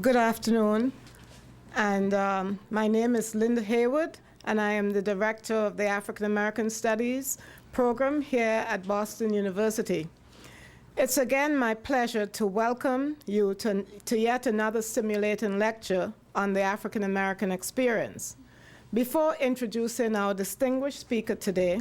Good afternoon, and my name is Linda Haywood, and I am the Director of the African American Studies program here at Boston University. It's again my pleasure to welcome you to yet another stimulating lecture on the African American experience. Before introducing our distinguished speaker today,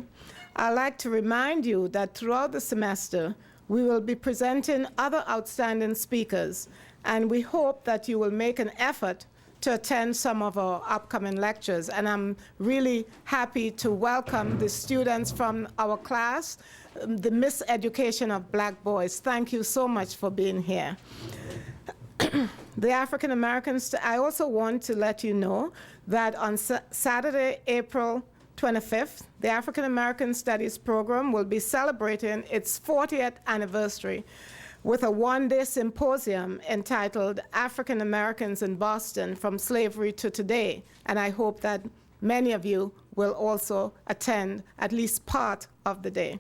I'd like to remind you that throughout the semester, we will be presenting other outstanding speakers, and we hope that you will make an effort to attend some of our upcoming lectures. And I'm really happy to welcome the students from our class, the Miseducation of Black Boys. Thank you so much for being here. The African Americans, I also want to let you know that on Saturday, April 25th, the African American Studies program will be celebrating its 40th anniversary with a one-day symposium entitled African Americans in Boston from Slavery to Today. And I hope that many of you will also attend at least part of the day.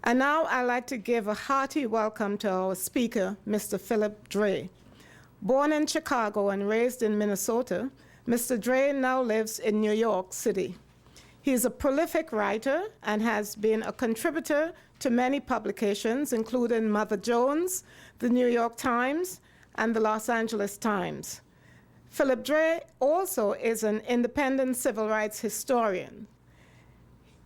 And now I'd like to give a hearty welcome to our speaker, Mr. Philip Dray. Born in Chicago and raised in Minnesota, Mr. Dray now lives in New York City. He is a prolific writer and has been a contributor to many publications, including Mother Jones, the New York Times, and the Los Angeles Times. Philip Dray also is an independent civil rights historian.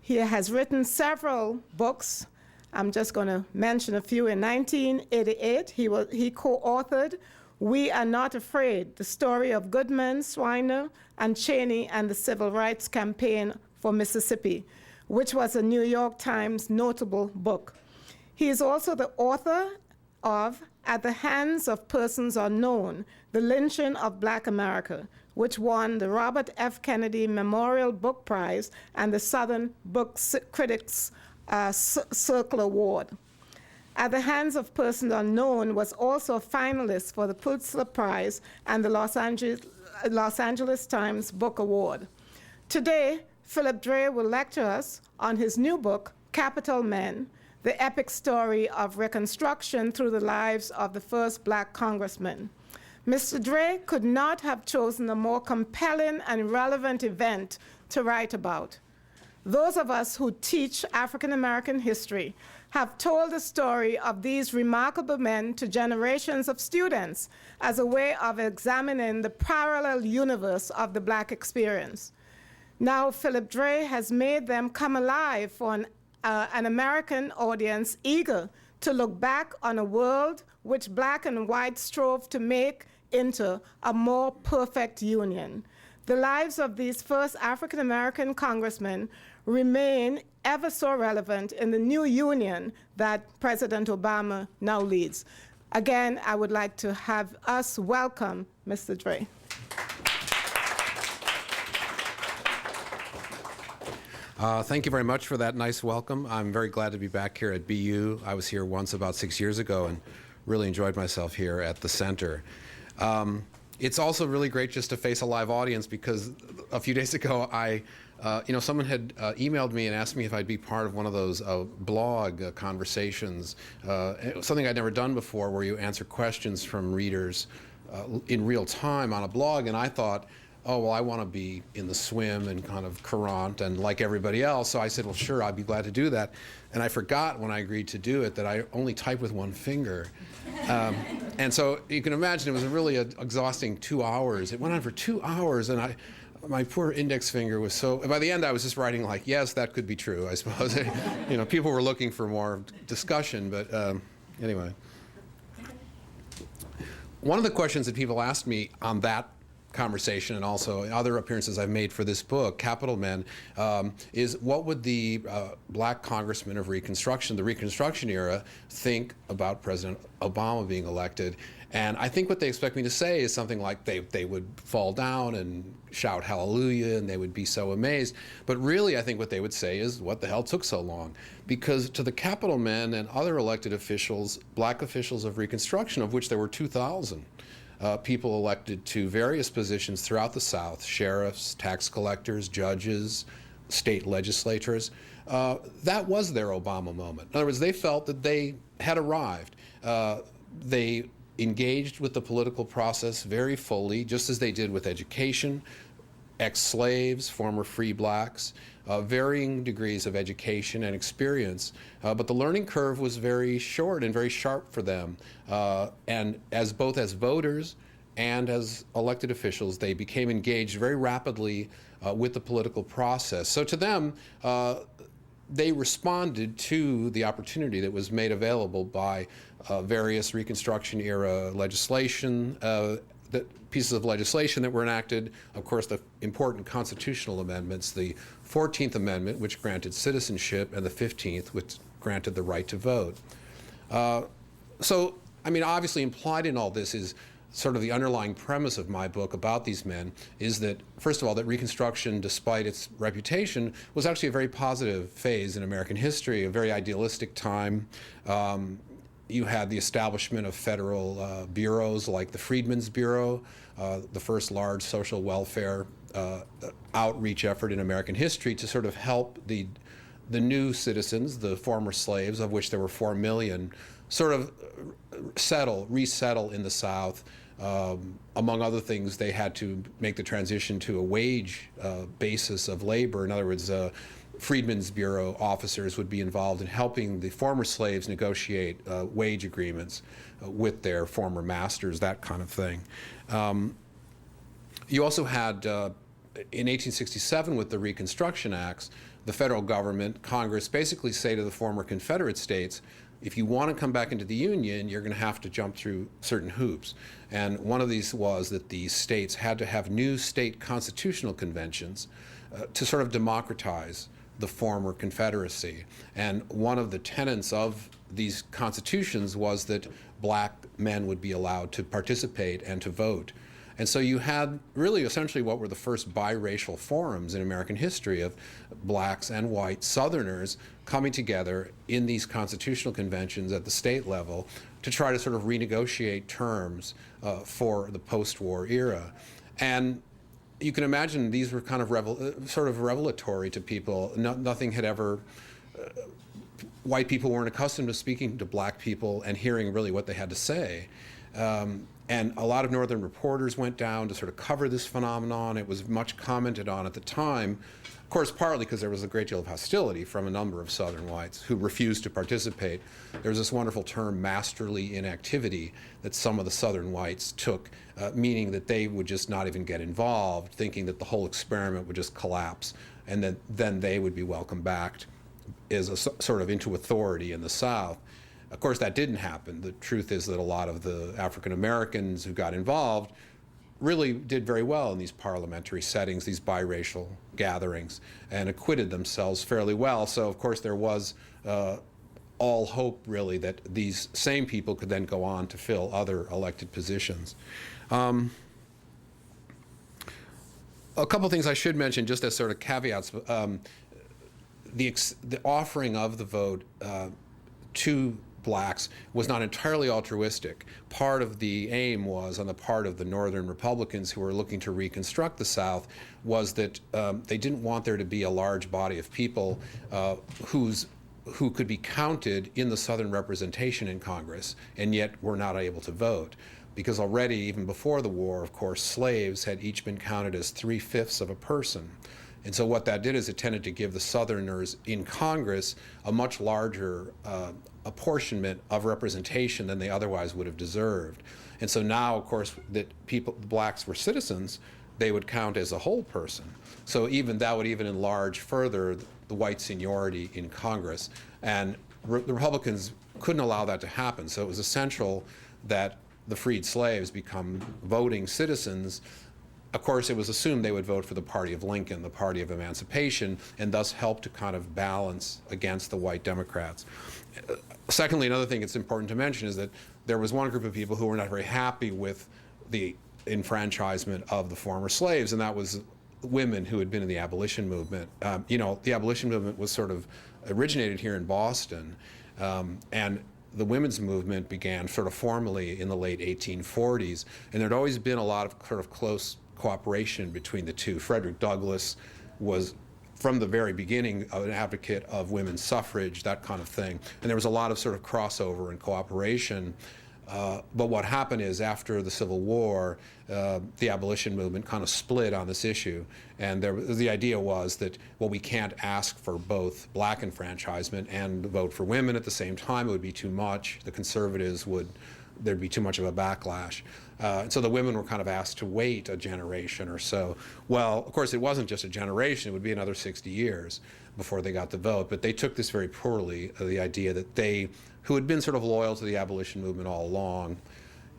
He has written several books. I'm just going to mention a few. In 1988, he co-authored We Are Not Afraid, the story of Goodman, Swiner, and Cheney and the Civil Rights Campaign for Mississippi, which was a New York Times notable book. He is also the author of At the Hands of Persons Unknown, The Lynching of Black America, which won the Robert F. Kennedy Memorial Book Prize and the Southern Book Critics Circle Award. At the Hands of Persons Unknown was also a finalist for the Pulitzer Prize and the Los Angeles Times Book Award. Today, Philip Dray will lecture us on his new book, Capital Men, the Epic Story of Reconstruction through the lives of the First Black Congressmen. Mr. Dray could not have chosen a more compelling and relevant event to write about. Those of us who teach African American history have told the story of these remarkable men to generations of students as a way of examining the parallel universe of the Black experience. Now, Philip Dray has made them come alive for an American audience eager to look back on a world which Black and white strove to make into a more perfect union. The lives of these first African American congressmen remain ever so relevant in the new union that President Obama now leads. Again, I would like to have us welcome Mr. Dray. Thank you very much for that nice welcome. I'm very glad to be back here at BU. I was here once about 6 years ago and really enjoyed myself here at the center. It's also really great just to face a live audience because a few days ago someone had emailed me and asked me if I'd be part of one of those blog conversations, something I'd never done before where you answer questions from readers in real time on a blog, and I thought, oh, well, I want to be in the swim and kind of current and like everybody else. So I said, well, sure, I'd be glad to do that. And I forgot when I agreed to do it that I only type with one finger. And so you can imagine it was a really exhausting 2 hours. It went on for 2 hours, and my poor index finger was so, by the end I was just writing like, yes, that could be true, I suppose. People were looking for more discussion, but anyway. One of the questions that people asked me on that conversation and also other appearances I've made for this book, Capital Men, is what would the Black Congressmen of Reconstruction, the Reconstruction era, think about President Obama being elected? And I think what they expect me to say is something like they would fall down and shout hallelujah and they would be so amazed. But really I think what they would say is, what the hell took so long? Because to the Capital Men and other elected officials, Black officials of Reconstruction, of which there were 2,000, people elected to various positions throughout the South, sheriffs, tax collectors, judges, state legislators. That was their Obama moment. In other words, they felt that they had arrived. They engaged with the political process very fully, just as they did with education, ex-slaves, former free blacks, varying degrees of education and experience. But the learning curve was very short and very sharp for them. And both as voters and as elected officials, they became engaged very rapidly with the political process. So to them, they responded to the opportunity that was made available by various Reconstruction era legislation, pieces of legislation that were enacted. Of course, the important constitutional amendments, the 14th Amendment, which granted citizenship, and the 15th, which granted the right to vote. So, I mean, obviously implied in all this is sort of the underlying premise of my book about these men is that, first of all, that Reconstruction, despite its reputation, was actually a very positive phase in American history, a very idealistic time. You had the establishment of federal bureaus like the Freedmen's Bureau, the first large social welfare outreach effort in American history to sort of help the new citizens, the former slaves, of which there were 4 million, sort of resettle in the South. Among other things, they had to make the transition to a wage basis of labor. In other words, Freedmen's Bureau officers would be involved in helping the former slaves negotiate wage agreements with their former masters, that kind of thing. You also had, in 1867 with the Reconstruction Acts, the federal government, Congress, basically say to the former Confederate states, if you want to come back into the Union, you're going to have to jump through certain hoops. And one of these was that the states had to have new state constitutional conventions to sort of democratize the former Confederacy. And one of the tenets of these constitutions was that black men would be allowed to participate and to vote. And so you had really essentially what were the first biracial forums in American history of blacks and white Southerners coming together in these constitutional conventions at the state level to try to sort of renegotiate terms for the post-war era. And you can imagine these were kind of sort of revelatory to people. Nothing had ever, white people weren't accustomed to speaking to black people and hearing really what they had to say. And a lot of Northern reporters went down to sort of cover this phenomenon. It was much commented on at the time, of course, partly because there was a great deal of hostility from a number of Southern whites who refused to participate. There was this wonderful term, masterly inactivity, that some of the Southern whites took, meaning that they would just not even get involved, thinking that the whole experiment would just collapse, and that then they would be welcomed back as a sort of into authority in the South. Of course, that didn't happen. The truth is that a lot of the African Americans who got involved really did very well in these parliamentary settings, these biracial gatherings, and acquitted themselves fairly well. So, of course, there was all hope, really, that these same people could then go on to fill other elected positions. A couple things I should mention, just as sort of caveats. The offering of the vote to blacks was not entirely altruistic. Part of the aim was, on the part of the Northern Republicans who were looking to reconstruct the South, was that they didn't want there to be a large body of people who could be counted in the Southern representation in Congress and yet were not able to vote. Because already, even before the war, of course, slaves had each been counted as 3/5 of a person. And so what that did is it tended to give the Southerners in Congress a much larger apportionment of representation than they otherwise would have deserved. And so now, of course, that blacks were citizens, they would count as a whole person. So that would even enlarge further the white seniority in Congress. And the Republicans couldn't allow that to happen. So it was essential that the freed slaves become voting citizens. Of course, it was assumed they would vote for the party of Lincoln, the party of emancipation, and thus help to kind of balance against the white Democrats. Secondly, another thing it's important to mention is that there was one group of people who were not very happy with the enfranchisement of the former slaves, and that was women who had been in the abolition movement. The abolition movement was sort of originated here in Boston, and the women's movement began sort of formally in the late 1840s, and there'd always been a lot of sort of close cooperation between the two. Frederick Douglass was, from the very beginning, an advocate of women's suffrage, that kind of thing, and there was a lot of sort of crossover and cooperation. But what happened is, after the Civil War, the abolition movement kind of split on this issue. And the idea was that, well, we can't ask for both black enfranchisement and vote for women at the same time. It would be too much. The conservatives there'd be too much of a backlash. So the women were kind of asked to wait a generation or so. Well, of course, it wasn't just a generation. It would be another 60 years before they got the vote. But they took this very poorly, the idea that they, who had been sort of loyal to the abolition movement all along,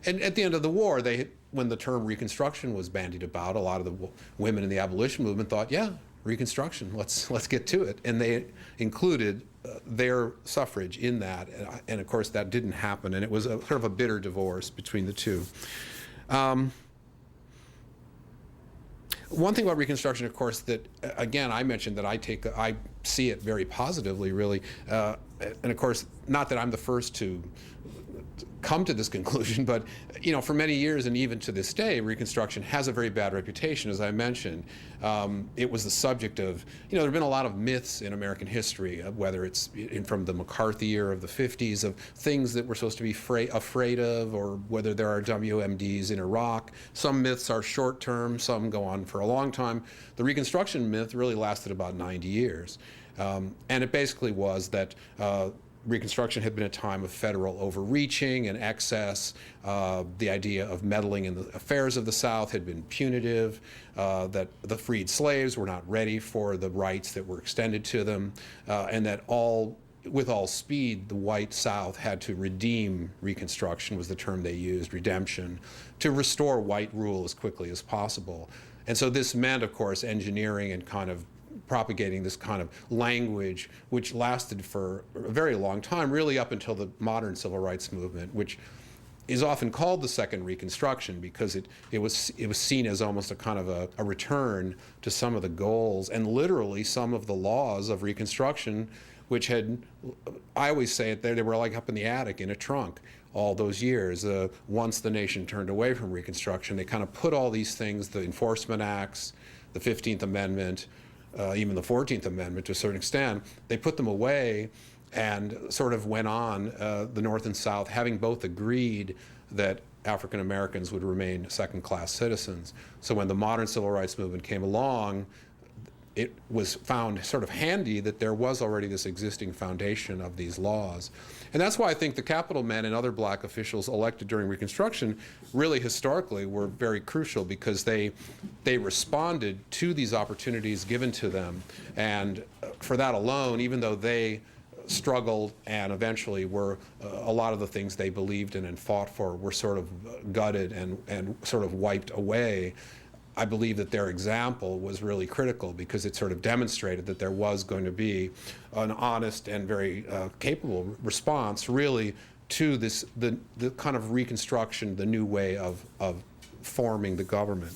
and at the end of the war, when the term Reconstruction was bandied about, a lot of the women in the abolition movement thought, yeah, Reconstruction, let's get to it. And they included their suffrage in that, and of course that didn't happen, and it was sort of a bitter divorce between the two. One thing about Reconstruction, of course, that again I mentioned that I see it very positively, really, and of course, not that I'm the first to come to this conclusion, but for many years and even to this day, Reconstruction has a very bad reputation, as I mentioned. It was the subject of, there have been a lot of myths in American history, whether it's from the McCarthy era of the 50s, of things that we're supposed to be afraid of, or whether there are WMDs in Iraq. Some myths are short-term, some go on for a long time. The Reconstruction myth really lasted about 90 years. And it basically was that Reconstruction had been a time of federal overreaching and excess. The idea of meddling in the affairs of the South had been punitive, that the freed slaves were not ready for the rights that were extended to them, and that with all speed, the white South had to redeem Reconstruction, was the term they used, redemption, to restore white rule as quickly as possible. And so this meant, of course, engineering and kind of propagating this kind of language, which lasted for a very long time, really up until the modern civil rights movement, which is often called the Second Reconstruction because it was seen as almost a kind of a return to some of the goals and literally some of the laws of Reconstruction, which had, I always say it, they were like up in the attic in a trunk all those years. Once the nation turned away from Reconstruction, they kind of put all these things, the Enforcement Acts, the 15th Amendment, even the 14th Amendment to a certain extent, they put them away and sort of went on, the North and South, having both agreed that African Americans would remain second-class citizens. So when the modern civil rights movement came along, it was found sort of handy that there was already this existing foundation of these laws. And that's why I think the Capitol men and other black officials elected during Reconstruction really historically were very crucial, because they responded to these opportunities given to them. And for that alone, even though they struggled and eventually were a lot of the things they believed in and fought for were sort of gutted and sort of wiped away, I believe that their example was really critical, because it sort of demonstrated that there was going to be an honest and very capable response, really, to the kind of Reconstruction, the new way of forming the government.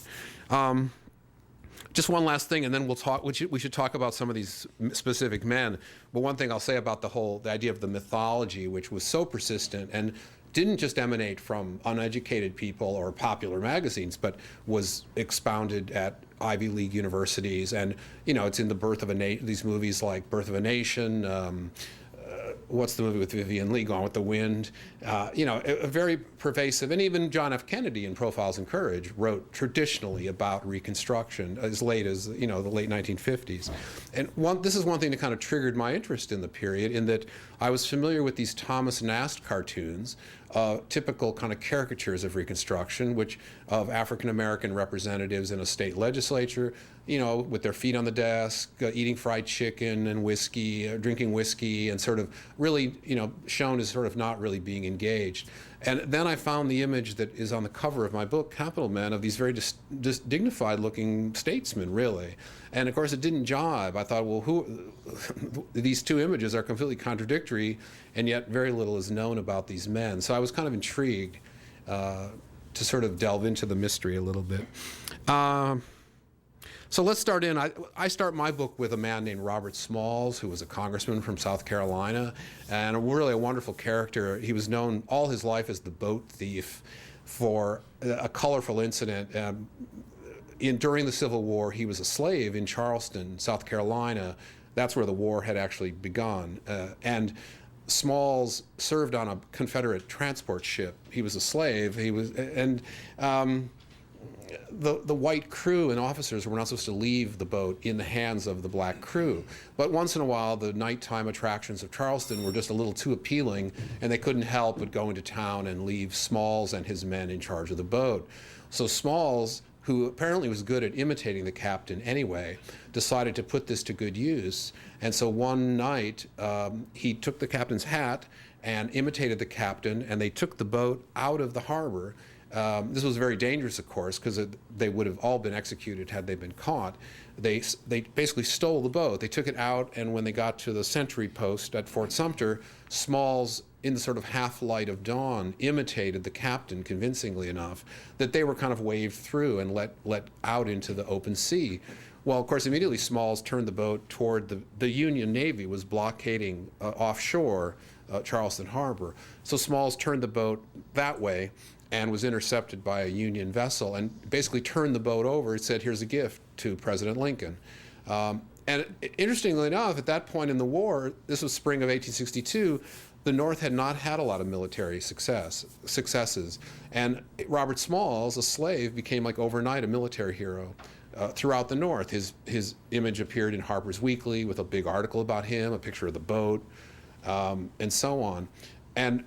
Just one last thing, and then we'll talk. We should talk about some of these specific men. But one thing I'll say about the idea of the mythology, which was so persistent and didn't just emanate from uneducated people or popular magazines, but was expounded at Ivy League universities. And it's in the Birth of a Nation, these movies like Birth of a Nation, what's the movie with Vivian Leigh, Gone with the Wind? A very pervasive, and even John F. Kennedy in Profiles in Courage wrote traditionally about Reconstruction as late as, the late 1950s. And this is one thing that kind of triggered my interest in the period, in that I was familiar with these Thomas Nast cartoons, typical kind of caricatures of Reconstruction, of African-American representatives in a state legislature, with their feet on the desk, eating fried chicken and whiskey, drinking whiskey, and sort of really, shown as sort of not really being engaged. And then I found the image that is on the cover of my book, Capitol Men, of these very dignified-looking statesmen, really. And of course, it didn't jive. I thought, well, these two images are completely contradictory, and yet very little is known about these men. So I was kind of intrigued to sort of delve into the mystery a little bit. So let's start in. I start my book with a man named Robert Smalls, who was a congressman from South Carolina, and really a wonderful character. He was known all his life as the boat thief for a colorful incident. During the Civil War, he was a slave in Charleston, South Carolina. That's where the war had actually begun. And Smalls served on a Confederate transport ship. He was a slave. The white crew and officers were not supposed to leave the boat in the hands of the black crew. But once in a while, the nighttime attractions of Charleston were just a little too appealing, and they couldn't help but go into town and leave Smalls and his men in charge of the boat. So Smalls, who apparently was good at imitating the captain anyway, decided to put this to good use. And so one night, he took the captain's hat and imitated the captain, and they took the boat out of the harbor. This was very dangerous, of course, because they would have all been executed had they been caught. They basically stole the boat. They took it out, and when they got to the sentry post at Fort Sumter, Smalls, in the sort of half-light of dawn, imitated the captain convincingly enough that they were kind of waved through and let out into the open sea. Well, of course, immediately Smalls turned the boat toward the Union Navy was blockading offshore Charleston Harbor. So Smalls turned the boat that way and was intercepted by a Union vessel and basically turned the boat over and said, here's a gift to President Lincoln. And interestingly enough, at that point in the war, this was spring of 1862, the North had not had a lot of military successes. And Robert Smalls, a slave, became like overnight a military hero throughout the North. His image appeared in Harper's Weekly with a big article about him, a picture of the boat, and so on. And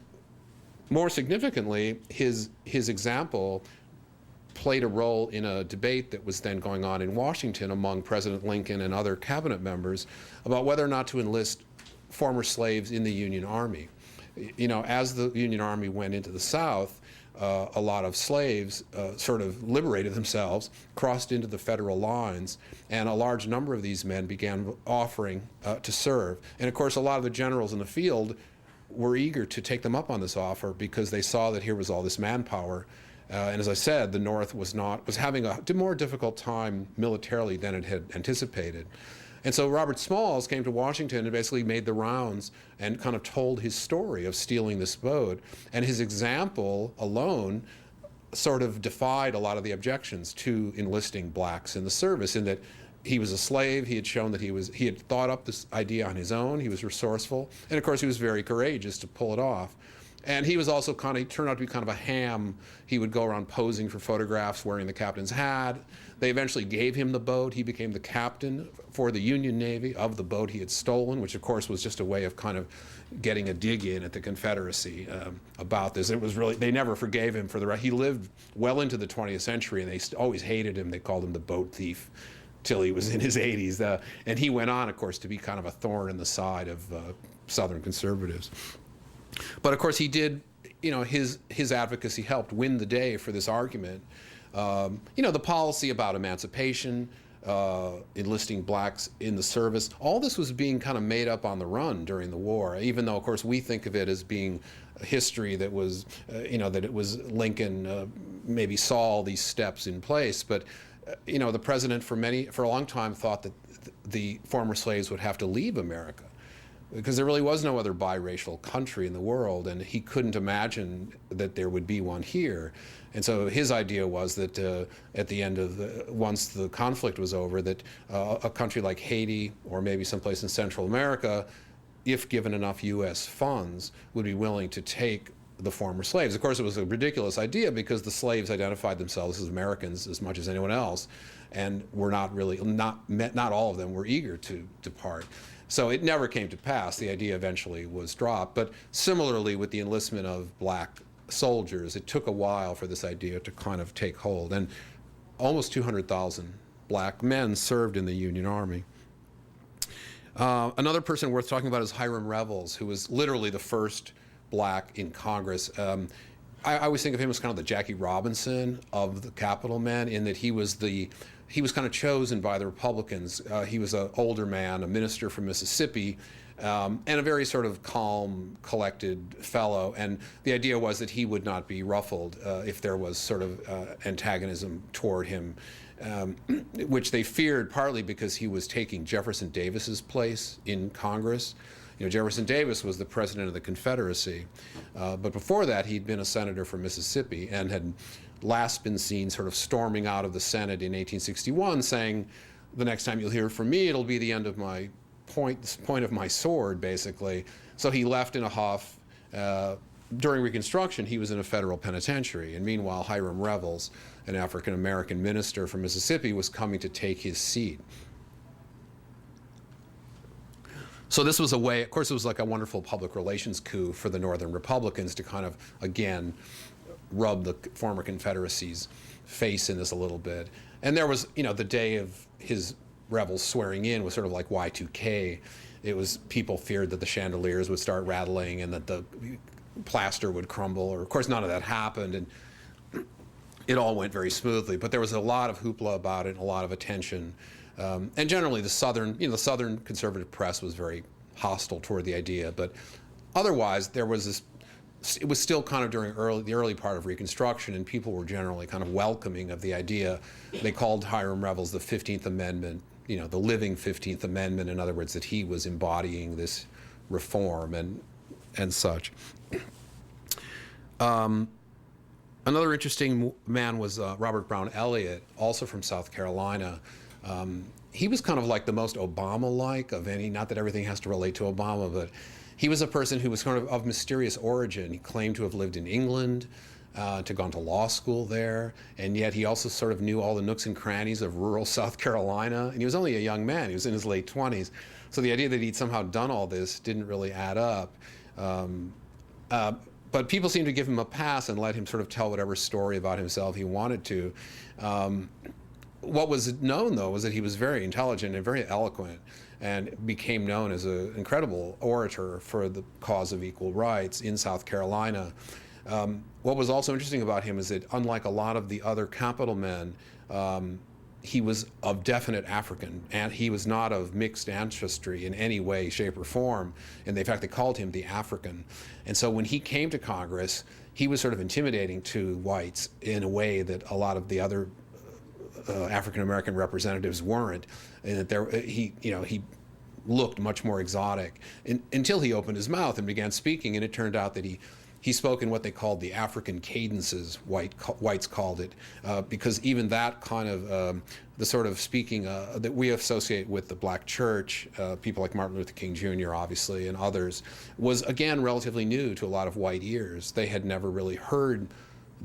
more significantly, his example played a role in a debate that was then going on in Washington among President Lincoln and other cabinet members about whether or not to enlist former slaves in the Union Army. You know, as the Union Army went into the South, a lot of slaves sort of liberated themselves, crossed into the federal lines, and a large number of these men began offering to serve. And of course, a lot of the generals in the field were eager to take them up on this offer because they saw that here was all this manpower. And as I said, the North was having a more difficult time militarily than it had anticipated. And so Robert Smalls came to Washington and basically made the rounds and kind of told his story of stealing this boat. And his example alone sort of defied a lot of the objections to enlisting blacks in the service, in that he was a slave. He had shown that he had thought up this idea on his own. He was resourceful. And of course, he was very courageous to pull it off. And he was also he turned out to be kind of a ham. He would go around posing for photographs wearing the captain's hat. They eventually gave him the boat. He became the captain for the Union Navy of the boat he had stolen, which of course was just a way of kind of getting a dig in at the Confederacy about this. It was really, they never forgave him for the he lived well into the 20th century, and they always hated him. They called him the boat thief till he was in his 80s. And he went on, of course, to be kind of a thorn in the side of Southern conservatives. But of course, he did, you know, his advocacy helped win the day for this argument. You know, the policy about emancipation, enlisting blacks in the service, all this was being kind of made up on the run during the war, even though, of course, we think of it as being a history that was, you know, that it was Lincoln maybe saw all these steps in place. But, you know, the president for a long time thought that the former slaves would have to leave America, because there really was no other biracial country in the world, and he couldn't imagine that there would be one here. And so his idea was that at the end of once the conflict was over, that a country like Haiti or maybe someplace in Central America, if given enough U.S. funds, would be willing to take the former slaves. Of course, it was a ridiculous idea because the slaves identified themselves as Americans as much as anyone else, and were not all of them were eager to depart. So it never came to pass. The idea eventually was dropped. But similarly with the enlistment of black soldiers, it took a while for this idea to kind of take hold. And almost 200,000 black men served in the Union Army. Another person worth talking about is Hiram Revels, who was literally the first black in Congress. I always think of him as kind of the Jackie Robinson of the Capitol men, in that he was kind of chosen by the Republicans. He was an older man, a minister from Mississippi, and a very sort of calm, collected fellow. And the idea was that he would not be ruffled if there was sort of antagonism toward him, which they feared partly because he was taking Jefferson Davis's place in Congress. You know, Jefferson Davis was the president of the Confederacy, but before that he'd been a senator from Mississippi and had last been seen sort of storming out of the Senate in 1861 saying, the next time you'll hear from me, it'll be the end of my point of my sword, basically. So he left in a huff. During Reconstruction, he was in a federal penitentiary, and meanwhile, Hiram Revels, an African-American minister from Mississippi, was coming to take his seat. So this was a way, of course, it was like a wonderful public relations coup for the Northern Republicans to kind of, again, rub the former Confederacy's face in this a little bit. And there was, the day of his Revels swearing in was sort of like Y2K. It was, people feared that the chandeliers would start rattling and that the plaster would crumble, or of course none of that happened, and it all went very smoothly. But there was a lot of hoopla about it, and a lot of attention, and generally the Southern conservative press was very hostile toward the idea. But otherwise, there was this. It was still kind of during the early part of Reconstruction, and people were generally kind of welcoming of the idea. They called Hiram Revels the 15th Amendment, the living 15th Amendment. In other words, that he was embodying this reform and such. Another interesting man was Robert Brown Elliott, also from South Carolina. He was kind of like the most Obama-like of any, not that everything has to relate to Obama, but he was a person who was kind of mysterious origin. He claimed to have lived in England, to gone to law school there, and yet he also sort of knew all the nooks and crannies of rural South Carolina, and he was only a young man. He was in his late 20s. So the idea that he'd somehow done all this didn't really add up. But people seemed to give him a pass and let him sort of tell whatever story about himself he wanted to. What was known, though, was that he was very intelligent and very eloquent, and became known as an incredible orator for the cause of equal rights in South Carolina. What was also interesting about him is that, unlike a lot of the other Capitol men, he was of definite African, and he was not of mixed ancestry in any way, shape, or form. And in fact, they called him the African. And so when he came to Congress, he was sort of intimidating to whites in a way that a lot of the other African-American representatives weren't, and that he looked much more exotic until he opened his mouth and began speaking. And it turned out that he spoke in what they called the African cadences, whites called it, because even that kind of, the sort of speaking that we associate with the black church, people like Martin Luther King Jr., obviously, and others, was, again, relatively new to a lot of white ears. They had never really heard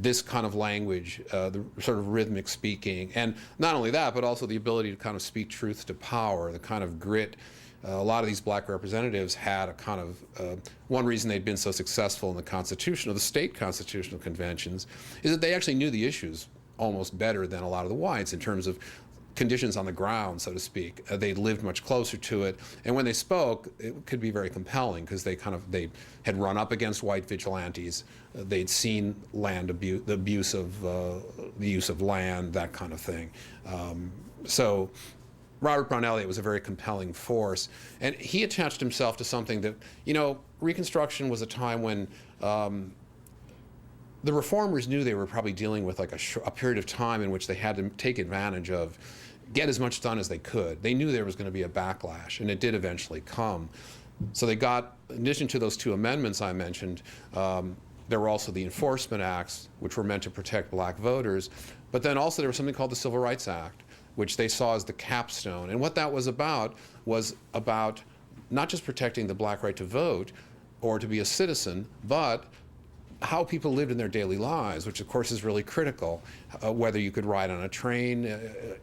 this kind of language, the sort of rhythmic speaking. And not only that, but also the ability to kind of speak truth to power, the kind of grit. A lot of these black representatives had a kind of, one reason they'd been so successful in the state constitutional conventions, is that they actually knew the issues almost better than a lot of the whites in terms of conditions on the ground, so to speak. They lived much closer to it, and when they spoke, it could be very compelling because they had run up against white vigilantes. They'd seen land abuse, the abuse of the use of land, that kind of thing. So Robert Brown Elliott was a very compelling force, and he attached himself to something that, Reconstruction was a time when the reformers knew they were probably dealing with like a period of time in which they had to take advantage of, get as much done as they could. They knew there was going to be a backlash, and it did eventually come. So they got, in addition to those two amendments I mentioned, there were also the Enforcement Acts, which were meant to protect black voters, but then also there was something called the Civil Rights Act, which they saw as the capstone. And what that was about not just protecting the black right to vote or to be a citizen, but how people lived in their daily lives, which of course is really critical. Whether you could ride on a train,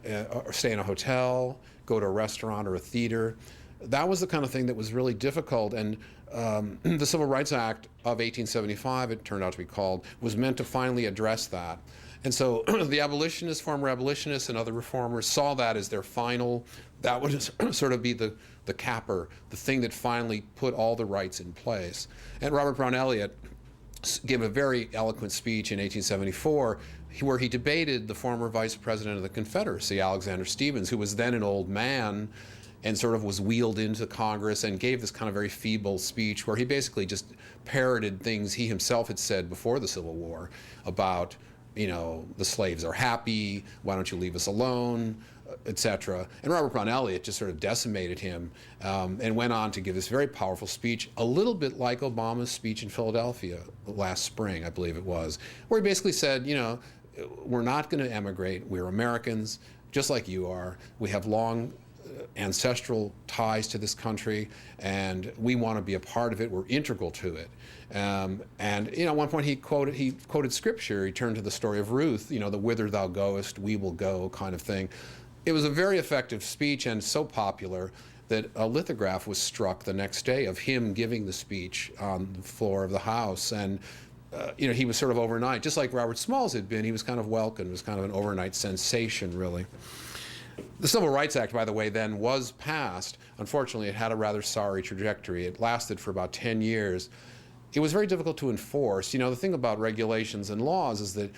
or stay in a hotel, go to a restaurant or a theater. That was the kind of thing that was really difficult. And the Civil Rights Act of 1875, it turned out to be called, was meant to finally address that. And so the abolitionists, former abolitionists, and other reformers saw that as their final, that would sort of be the capper, the thing that finally put all the rights in place. And Robert Brown Elliott gave a very eloquent speech in 1874 where he debated the former vice president of the Confederacy, Alexander Stephens, who was then an old man and sort of was wheeled into Congress and gave this kind of very feeble speech where he basically just parroted things he himself had said before the Civil War about, the slaves are happy, why don't you leave us alone, etc. And Robert Brown Elliott just sort of decimated him and went on to give this very powerful speech, a little bit like Obama's speech in Philadelphia last spring, I believe it was, where he basically said, we're not going to emigrate. We're Americans, just like you are. We have long ancestral ties to this country, and we want to be a part of it. We're integral to it. And at one point he quoted scripture. He turned to the story of Ruth, the whither thou goest, we will go kind of thing. It was a very effective speech and so popular that a lithograph was struck the next day of him giving the speech on the floor of the House. And he was sort of overnight, just like Robert Smalls had been. He was kind of welcomed. It was kind of an overnight sensation, really. The Civil Rights Act, by the way, then was passed. Unfortunately, it had a rather sorry trajectory. It lasted for about 10 years. It was very difficult to enforce. The thing about regulations and laws is that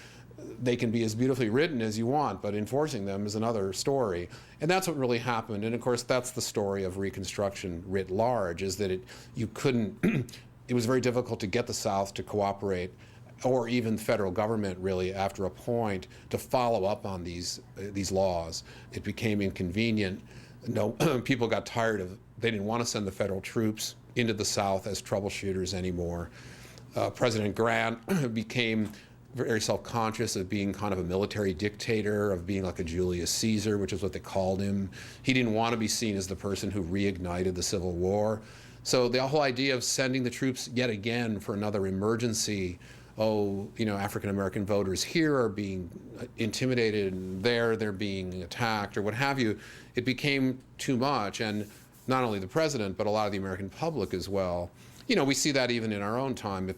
they can be as beautifully written as you want, but enforcing them is another story. And that's what really happened. And of course, that's the story of Reconstruction writ large, is that it was very difficult to get the South to cooperate, or even the federal government really, after a point, to follow up on these laws. It became inconvenient. People got tired they didn't want to send the federal troops into the South as troubleshooters anymore. President Grant became very self-conscious of being kind of a military dictator, of being like a Julius Caesar, which is what they called him. He didn't want to be seen as the person who reignited the Civil War. So the whole idea of sending the troops yet again for another emergency, African-American voters here are being intimidated, and they're being attacked, or what have you, it became too much. And not only the president, but a lot of the American public as well. We see that even in our own time. If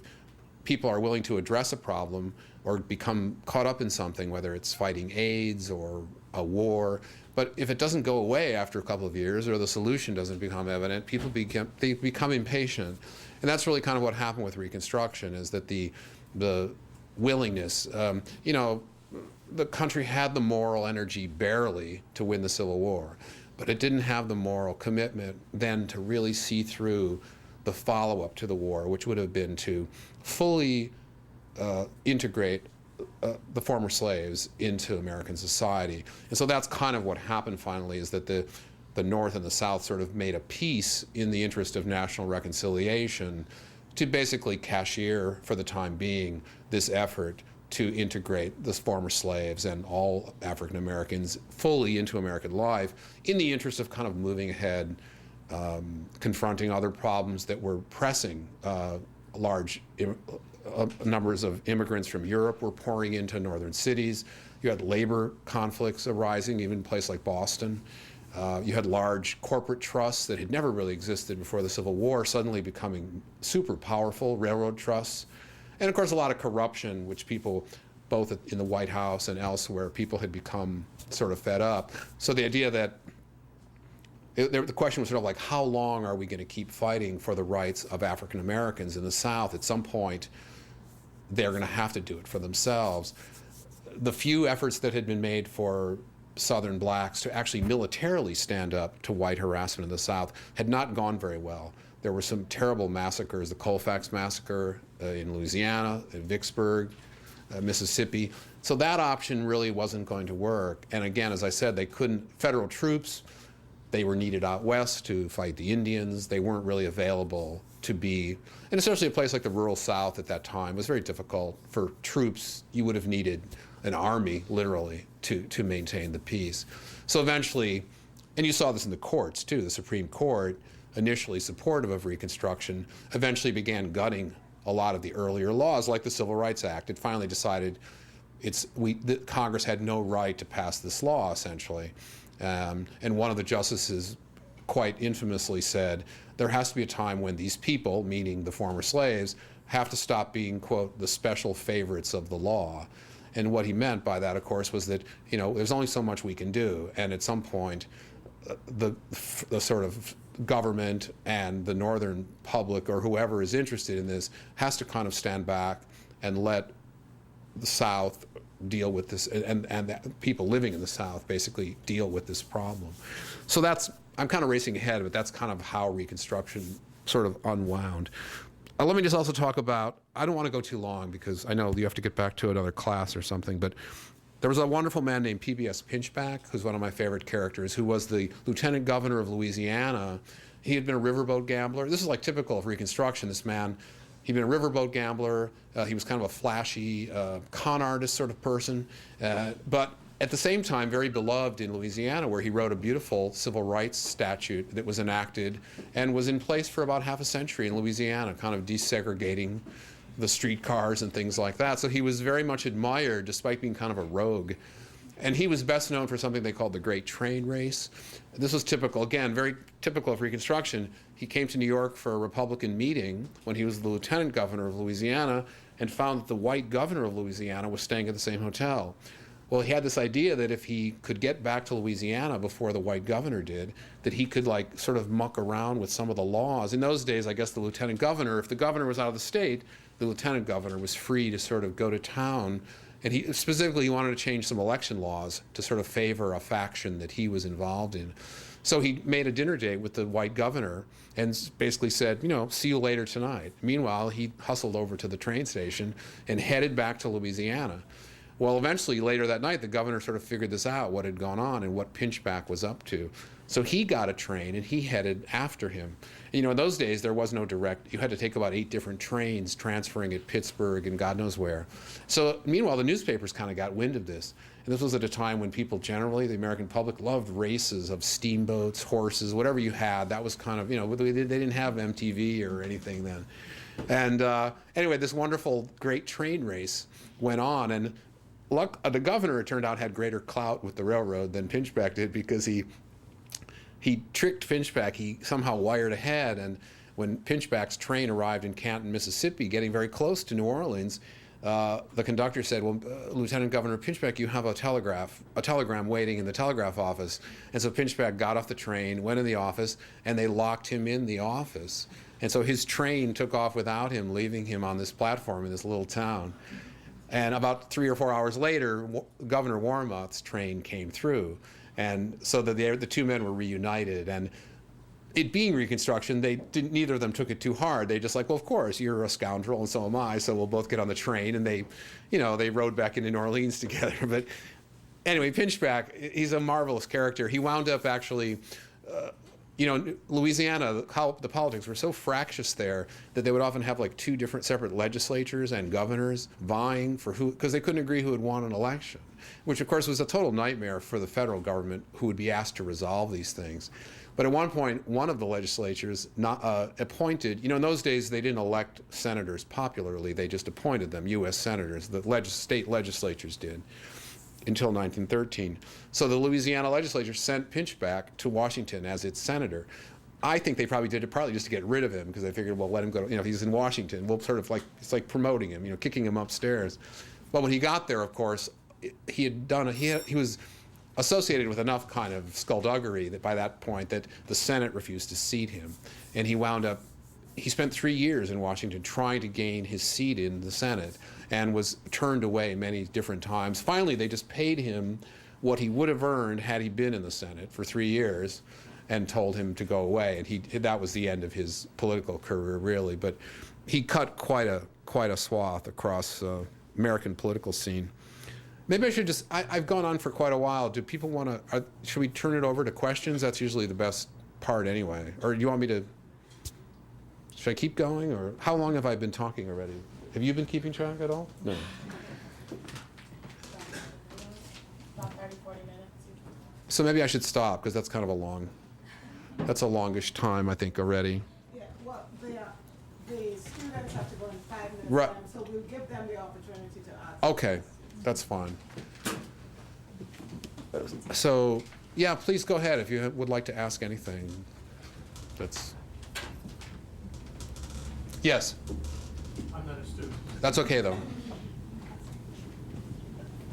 people are willing to address a problem or become caught up in something, whether it's fighting AIDS or a war, but if it doesn't go away after a couple of years, or the solution doesn't become evident, people become impatient. And that's really kind of what happened with Reconstruction, is that the willingness, the country had the moral energy barely to win the Civil War, but it didn't have the moral commitment then to really see through the follow-up to the war, which would have been to fully integrate the former slaves into American society. And so that's kind of what happened finally, is that the North and the South sort of made a peace in the interest of national reconciliation to basically cashier, for the time being, this effort to integrate the former slaves and all African Americans fully into American life, in the interest of kind of moving ahead, confronting other problems that were pressing. Large numbers of immigrants from Europe were pouring into northern cities. You had labor conflicts arising, even in a place like Boston. You had large corporate trusts that had never really existed before the Civil War suddenly becoming super powerful, railroad trusts. And of course, a lot of corruption, which people, both in the White House and elsewhere, people had become sort of fed up. So the idea that the question was sort of like, how long are we going to keep fighting for the rights of African Americans in the South? At some point, they're going to have to do it for themselves. The few efforts that had been made for Southern blacks to actually militarily stand up to white harassment in the South had not gone very well. There were some terrible massacres, the Colfax Massacre in Louisiana, in Vicksburg, Mississippi. So that option really wasn't going to work. And again, as I said, federal troops, they were needed out west to fight the Indians. They weren't really available to be, and especially a place like the rural South at that time was very difficult for troops. You would have needed an army, literally, to maintain the peace. So eventually, and you saw this in the courts too, the Supreme Court, initially supportive of Reconstruction, eventually began gutting a lot of the earlier laws, like the Civil Rights Act. It finally decided Congress had no right to pass this law, essentially. And one of the justices quite infamously said, there has to be a time when these people, meaning the former slaves, have to stop being, quote, the special favorites of the law. And what he meant by that, of course, was that, there's only so much we can do. And at some point, the sort of government and the northern public, or whoever is interested in this, has to kind of stand back and let the South deal with this, and people living in the South basically deal with this problem. So I'm kind of racing ahead, but that's kind of how Reconstruction sort of unwound. Let me just also talk about, I don't want to go too long because I know you have to get back to another class or something, but there was a wonderful man named P.B.S. Pinchback, who's one of my favorite characters, who was the lieutenant governor of Louisiana. He had been a riverboat gambler. This is like typical of Reconstruction. This man, he'd been a riverboat gambler. He was kind of a flashy con artist sort of person. But at the same time, very beloved in Louisiana, where he wrote a beautiful civil rights statute that was enacted and was in place for about half a century in Louisiana, kind of desegregating the streetcars and things like that. So he was very much admired, despite being kind of a rogue. And he was best known for something they called the Great Train Race. This was typical, again, very typical of Reconstruction. He came to New York for a Republican meeting when he was the lieutenant governor of Louisiana and found that the white governor of Louisiana was staying at the same hotel. Well, he had this idea that if he could get back to Louisiana before the white governor did, that he could like sort of muck around with some of the laws. In those days, I guess the lieutenant governor, if the governor was out of the state, the lieutenant governor was free to sort of go to town. And he specifically he wanted to change some election laws to sort of favor a faction that he was involved in. So he made a dinner date with the white governor and basically said, you know, see you later tonight. Meanwhile, he hustled over to the train station and headed back to Louisiana. Well, eventually, later that night, the governor sort of figured this out, what had gone on and what Pinchback was up to. So he got a train and he headed after him. You know, in those days, there was no direct, you had to take about 8 different trains transferring at Pittsburgh and God knows where. So meanwhile, the newspapers kind of got wind of this. And this was at a time when people generally, the American public, loved races of steamboats, horses, whatever you had. That was kind of, you know, they didn't have MTV or anything then. And anyway, this wonderful great train race went on. And the governor, it turned out, had greater clout with the railroad than Pinchback did because he tricked Pinchback. He somehow wired ahead, and when Pinchback's train arrived in Canton, Mississippi, getting very close to New Orleans, the conductor said, well, Lieutenant Governor Pinchback, you have a telegram waiting in the telegraph office. And so Pinchback got off the train, went in the office, and they locked him in the office. And so his train took off without him, leaving him on this platform in this little town. And about 3 or 4 hours later, Governor Warmouth's train came through. And so the two men were reunited. And it being Reconstruction, neither of them took it too hard. They just like, well, of course, you're a scoundrel and so am I, so we'll both get on the train. And they rode back into New Orleans together. But anyway, Pinchback, he's a marvelous character. He wound up actually, Louisiana, how the politics were so fractious there that they would often have like 2 different separate legislatures and governors vying for who, because they couldn't agree who would won an election, which of course was a total nightmare for the federal government who would be asked to resolve these things. But at one point, one of the legislatures appointed, in those days they didn't elect senators popularly, they just appointed them, U.S. senators, the state legislatures did, until 1913. So the Louisiana legislature sent Pinchback to Washington as its senator. I think they probably did it partly just to get rid of him, because they figured, well, let him go, if he's in Washington, we'll sort of like, it's like promoting him, kicking him upstairs. But when he got there, of course, he was associated with enough kind of skullduggery that by that point that the Senate refused to seat him. And he spent 3 years in Washington trying to gain his seat in the Senate and was turned away many different times. Finally, they just paid him what he would have earned had he been in the Senate for 3 years and told him to go away. And that was the end of his political career, really. But he cut quite a swath across American political scene. Maybe I should just, I've gone on for quite a while. Do people want to, should we turn it over to questions? That's usually the best part anyway. Or do you want me to, should I keep going? Or how long have I been talking already? Have you been keeping track at all? No. About 30, 40 minutes. So maybe I should stop, because that's kind of that's a longish time, I think, already. Yeah, well, the students have to go in 5 minutes, Right. So we'll give them the opportunity to ask. Okay, that's fine. So, yeah, please go ahead if you would like to ask anything. Yes? I'm not a student. That's okay, though.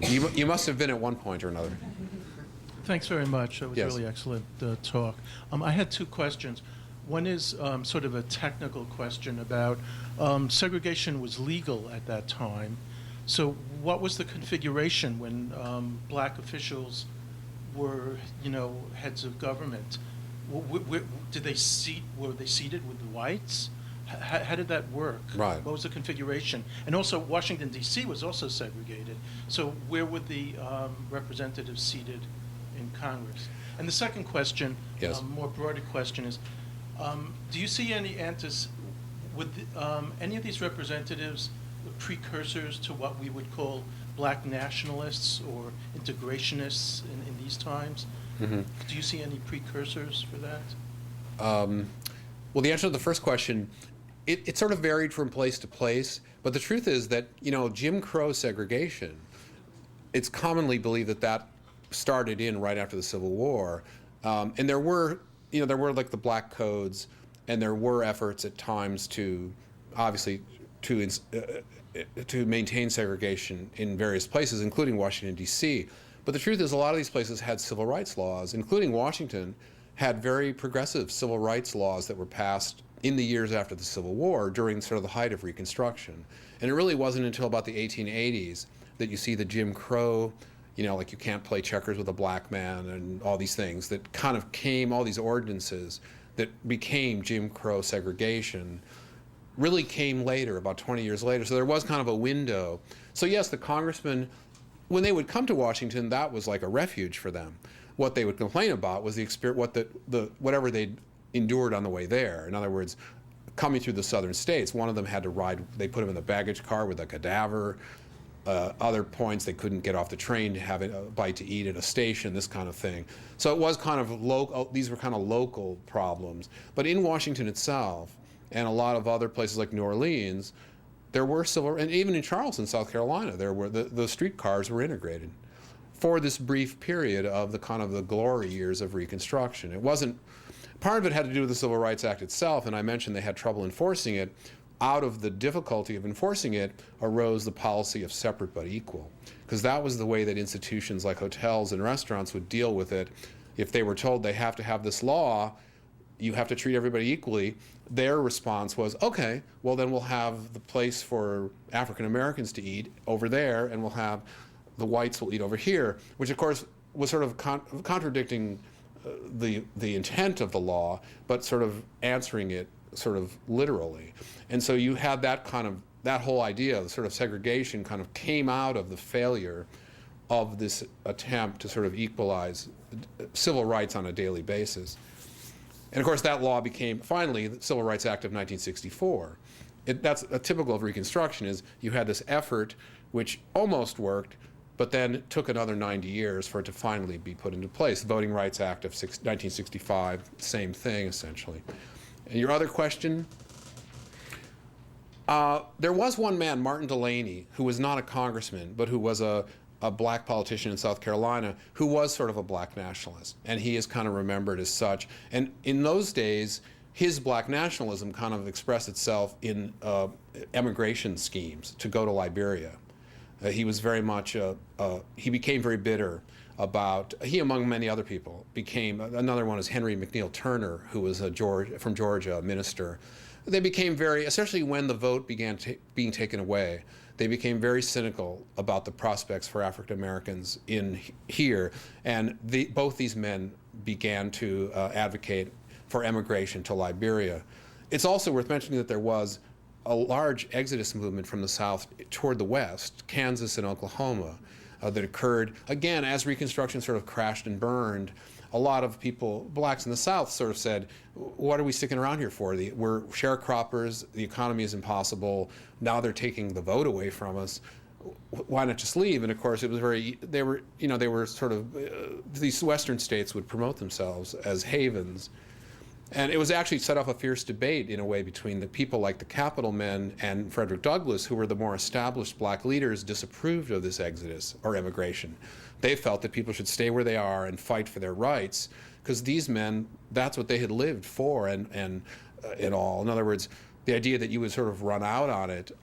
You must have been at one point or another. Thanks very much. That was Yes. really excellent talk. I had 2 questions. One is sort of a technical question about segregation was legal at that time. So what was the configuration when black officials were, heads of government? Were they seated with the whites? How did that work? Right. What was the configuration? And also, Washington, D.C. was also segregated. So where were the representatives seated in Congress? And the second question, Yes. more broader question is, do you see any would any of these representatives precursors to what we would call black nationalists or integrationists in these times? Do you see any precursors for that? Well, the answer to the first question, it sort of varied from place to place, but the truth is that, Jim Crow segregation, it's commonly believed that that started in right after the Civil War. And there were like the black codes, and there were efforts at times to, obviously, to maintain segregation in various places, including Washington, D.C. But the truth is a lot of these places had civil rights laws, including Washington, had very progressive civil rights laws that were passed in the years after the Civil War during sort of the height of Reconstruction. And it really wasn't until about the 1880s that you see the Jim Crow, like you can't play checkers with a black man and all these things that kind of came, all these ordinances that became Jim Crow segregation really came later, about 20 years later. So there was kind of a window. So yes, the congressmen, when they would come to Washington, that was like a refuge for them. What they would complain about was the experience, whatever they'd endured on the way there. In other words, coming through the southern states, one of them had to ride, they put him in the baggage car with a cadaver. Other points, they couldn't get off the train to have a bite to eat at a station, this kind of thing. So it was kind of local, these were kind of local problems. But in Washington itself, and a lot of other places like New Orleans, there were civil, and even in Charleston, South Carolina, there were the streetcars were integrated for this brief period of the kind of the glory years of Reconstruction. It wasn't, part of it had to do with the Civil Rights Act itself, and I mentioned they had trouble enforcing it. Out of the difficulty of enforcing it arose the policy of separate but equal, because that was the way that institutions like hotels and restaurants would deal with it. If they were told they have to have this law, you have to treat everybody equally, their response was, okay, well then we'll have the place for African Americans to eat over there, and we'll have the whites will eat over here, which of course was sort of contradicting the intent of the law, but sort of answering it sort of literally. And so you had that whole idea, the sort of segregation kind of came out of the failure of this attempt to sort of equalize civil rights on a daily basis. And of course that law became, finally, the Civil Rights Act of 1964. That's a typical of Reconstruction, is you had this effort which almost worked, but then it took another 90 years for it to finally be put into place. The Voting Rights Act of 1965, same thing essentially. And your other question? There was one man, Martin Delaney, who was not a congressman, but who was a black politician in South Carolina, who was sort of a black nationalist, and he is kind of remembered as such. And in those days, his black nationalism kind of expressed itself in emigration schemes to go to Liberia. He was very much, he became very bitter about, he among many other people became, another one is Henry McNeil Turner, who was from Georgia, a minister. They became very, especially when the vote began being taken away, they became very cynical about the prospects for African Americans in here, and both these men began to advocate for emigration to Liberia. It's also worth mentioning that there was a large exodus movement from the South toward the West, Kansas and Oklahoma, that occurred, again, as Reconstruction sort of crashed and burned. A lot of people, blacks in the South, sort of said, what are we sticking around here for? We're sharecroppers, the economy is impossible, now they're taking the vote away from us, why not just leave? And of course it was they were sort of, these Western states would promote themselves as havens. And it was actually set off a fierce debate, in a way, between the people like the Capitol men and Frederick Douglass, who were the more established black leaders, disapproved of this exodus or emigration. They felt that people should stay where they are and fight for their rights, because these men, that's what they had lived for and all. In other words, the idea that you would sort of run out on it,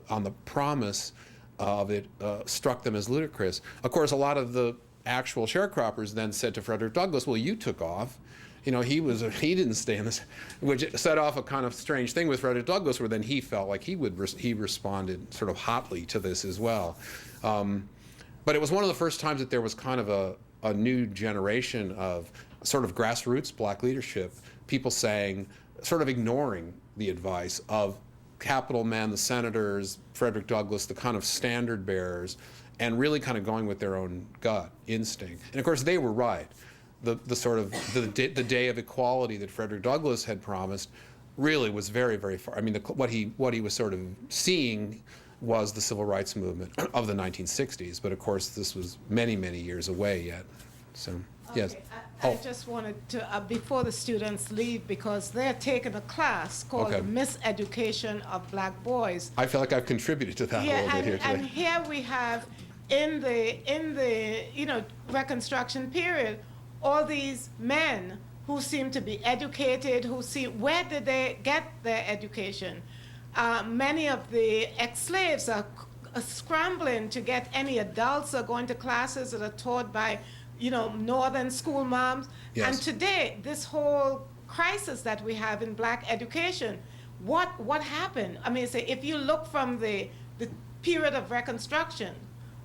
on the promise of it, struck them as ludicrous. Of course, a lot of the actual sharecroppers then said to Frederick Douglass, well, you took off. He didn't stay in this, which set off a kind of strange thing with Frederick Douglass, where then he felt like he responded sort of hotly to this as well. But it was one of the first times that there was kind of a new generation of sort of grassroots black leadership, people saying, sort of ignoring the advice of Capitol men, the senators, Frederick Douglass, the kind of standard bearers, and really kind of going with their own gut instinct. And of course they were right. The sort of the day of equality that Frederick Douglass had promised really was very, very far. I mean, what he was sort of seeing was the civil rights movement of the 1960s. But of course, this was many, many years away yet. So, yes. Okay, I just wanted to, before the students leave, because they're taking a class called Okay. the Miseducation of Black Boys. I feel like I've contributed to that a little bit here today. And here we have, in the Reconstruction period, all these men who seem to be educated, where did they get their education? Many of the ex-slaves are scrambling to get any adults or going to classes that are taught by northern school moms. Yes. And today, this whole crisis that we have in black education, what happened? I mean, if you look from the period of Reconstruction,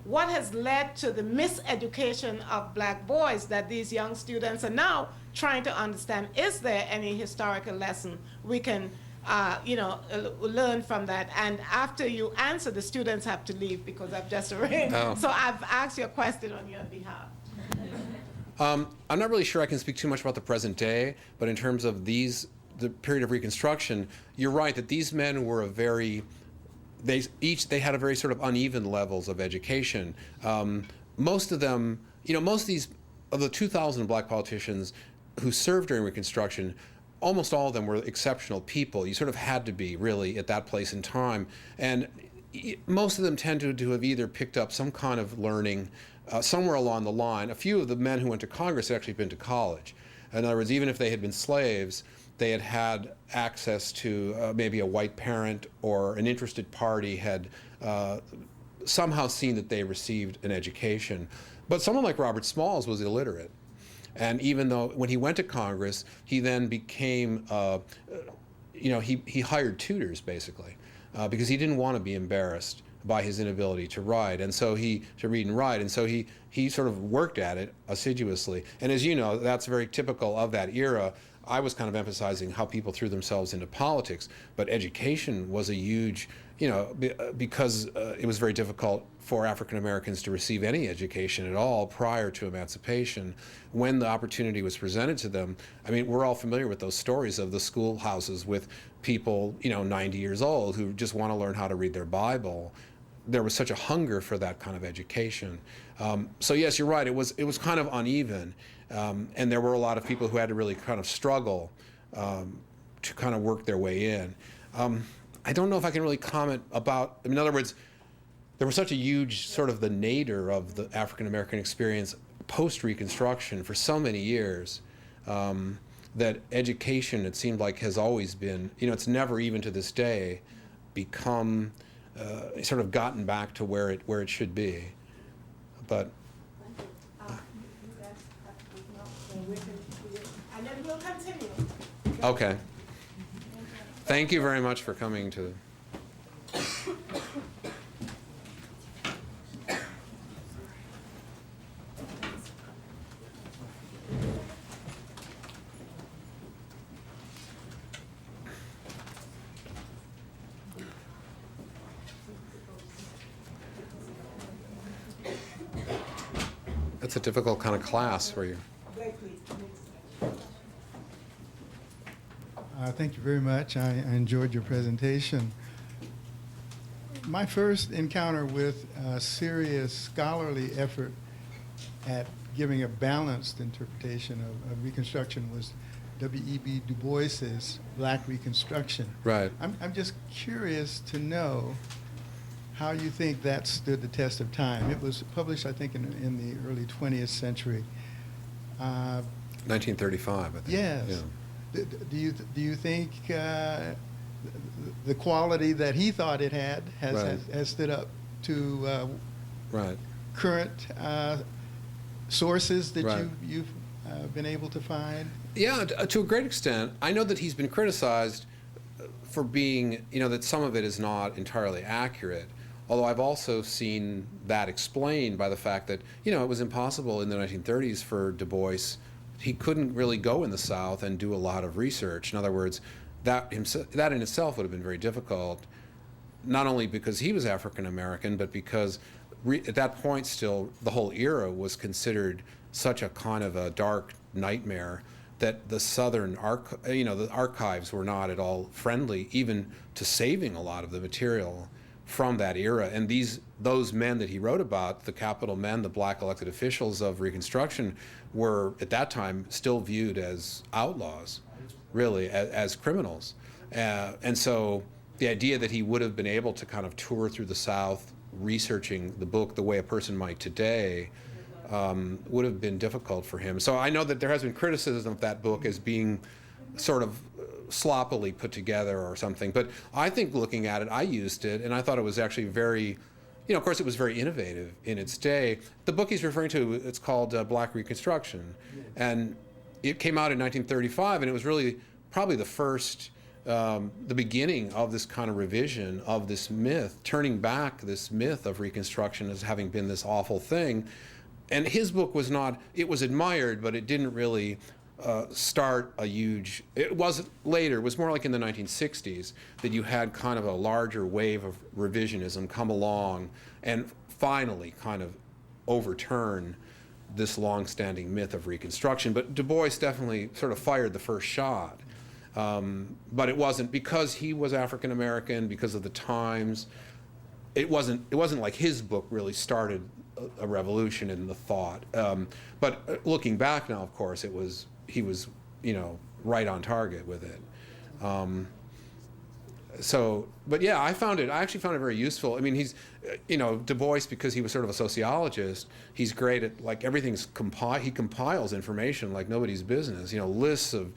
what has led to the miseducation of black boys that these young students are now trying to understand? Is there any historical lesson we can learn from that? And after you answer, the students have to leave because I've just arranged. Oh. So I've asked you a question on your behalf. I'm not really sure I can speak too much about the present day, but in terms of the period of Reconstruction, you're right that these men were they had a very sort of uneven levels of education. Most of them, most of the 2,000 black politicians who served during Reconstruction, almost all of them were exceptional people. You sort of had to be, really, at that place in time. And most of them tended to have either picked up some kind of learning somewhere along the line. A few of the men who went to Congress had actually been to college. In other words, even if they had been slaves, they had had access to maybe a white parent, or an interested party had somehow seen that they received an education. But someone like Robert Smalls was illiterate. And even though when he went to Congress, he then became, he hired tutors, basically, because he didn't want to be embarrassed by his inability to read and write. And so he sort of worked at it assiduously. And as you know, that's very typical of that era. I was kind of emphasizing how people threw themselves into politics, but education was a huge, because it was very difficult for African Americans to receive any education at all prior to emancipation. When the opportunity was presented to them, I mean, we're all familiar with those stories of the schoolhouses with people, 90 years old who just want to learn how to read their Bible. There was such a hunger for that kind of education. So yes, you're right, it was kind of uneven. And there were a lot of people who had to really kind of struggle to kind of work their way in. I don't know if I can really comment about, in other words, there was such a huge sort of the nadir of the African American experience post-Reconstruction for so many years that education, it seemed like, has always been, it's never, even to this day, become sort of gotten back to where it should be. But And then we'll continue. okay. Thank you very much for coming to. It's a difficult kind of class for you. Thank you very much. I enjoyed your presentation. My first encounter with a serious scholarly effort at giving a balanced interpretation of Reconstruction was W.E.B. Du Bois's Black Reconstruction. Right. I'm just curious to know how you think that stood the test of time. It was published, I think, in the early 20th century. 1935, I think. Yes. Yeah. Do you think the quality that he thought it had has stood up to Right. current sources that Right. you've been able to find? Yeah, to a great extent. I know that he's been criticized for being, that some of it is not entirely accurate. Although I've also seen that explained by the fact that, it was impossible in the 1930s for Du Bois. He couldn't really go in the South and do a lot of research. In other words, that in itself would have been very difficult, not only because he was African American, but because at that point still the whole era was considered such a kind of a dark nightmare that the Southern the archives were not at all friendly, even to saving a lot of the material from that era. And those men that he wrote about, the capital men, the black elected officials of Reconstruction, were at that time still viewed as outlaws, really, as criminals. And so the idea that he would have been able to kind of tour through the South, researching the book the way a person might today, would have been difficult for him. So I know that there has been criticism of that book as being sort of sloppily put together or something. But I think looking at it, I used it, and I thought it was actually very, of course it was very innovative in its day. The book he's referring to, it's called Black Reconstruction. And it came out in 1935, and it was really probably the first, the beginning of this kind of revision of this myth, turning back this myth of Reconstruction as having been this awful thing. And his book was not, it was admired, but it didn't really start a huge, it wasn't later, it was more like in the 1960s that you had kind of a larger wave of revisionism come along and finally kind of overturn this long-standing myth of Reconstruction. But Du Bois definitely sort of fired the first shot. But it wasn't, because he was African American, because of the times, it wasn't like his book really started a revolution in the thought. But looking back now, of course, he was, right on target with it. But yeah, I actually found it very useful. I mean, he's, Du Bois, because he was sort of a sociologist, he's great at, like, everything's he compiles information like nobody's business, lists of